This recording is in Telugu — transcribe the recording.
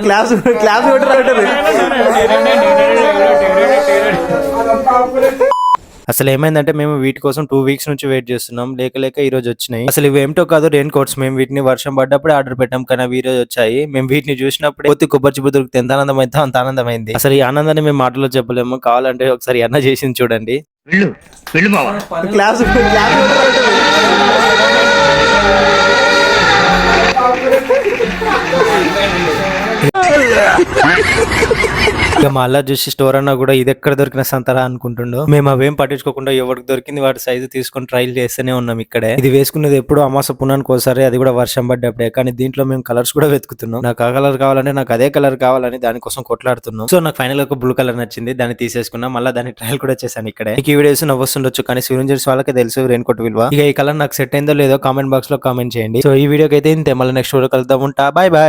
క్లాస్ క్లాస్ కొట్టరు. అసలు ఏమైందంటే మేము వీటి కోసం 2 వీక్స్ నుంచి వెయిట్ చేస్తున్నాం, లేక ఈ రోజు వచ్చినాయి. అసలు ఇవి ఏమిటో కాదు, రెయిన్ కోట్స్. మేము వీటిని వర్షం పడ్డప్పుడే ఆర్డర్ పెట్టాం, కానీ అవి ఈ రోజు వచ్చాయి. మేము వీటిని చూసినప్పుడు కొద్ది కొబ్బరి చిప్ప దొరికితే ఎంత ఆనందం అయితే అంత ఆనందమైంది. అసలు ఈ ఆనందాన్ని మేము మాటలో చెప్పలేము, కావాలంటే ఒకసారి అన్న చేసింది చూడండి. క్లాస్ ఇక మా అల్లా చూసి స్టోర్ అన్నా కూడా ఇది ఎక్కడ దొరికిన సంతరా అనుకుంటుండో. మేము అవేం పట్టించుకోకుండా ఎవరికి దొరికింది వాటి సైజు తీసుకొని ట్రైల్ చేస్తూనే ఉన్నాం. ఇక్కడే ఇది వేసుకునేది ఎప్పుడు అమాస పునానికి ఒకసారి, అది కూడా వర్షం పడ్డప్పుడే. కానీ దీంట్లో మేము కలర్స్ కూడా వెతుకుతున్నాం. నాకు ఆ కలర్ కావాలంటే నాకు అదే కలర్ కావాలని దానికోసం కొట్లాడుతున్నాం. సో నాకు ఫైనల్ ఒక బ్లూ కలర్ నచ్చింది, దాన్ని తీసేసుకున్నాం. మళ్ళీ దాన్ని ట్రయల్ కూడా చేశాను ఇక్కడే. ఈ వీడియోస్ నవ్వొస్తుండొచ్చు, కానీ సివింజర్స్ వాళ్ళకి తెలుసు రెయిన్ కోట్ విలువ. ఇక ఈ కలర్ నాకు సెట్ అయిందో లేదో కామెంట్ బాక్స్ లో కామెంట్ చేయండి. సో ఈ వీడియోకి అయితే ఇంతే, మళ్ళీ నెక్స్ట్ వీడియో కలుద్దాం. ఉంటా, బాయ్ బాయ్.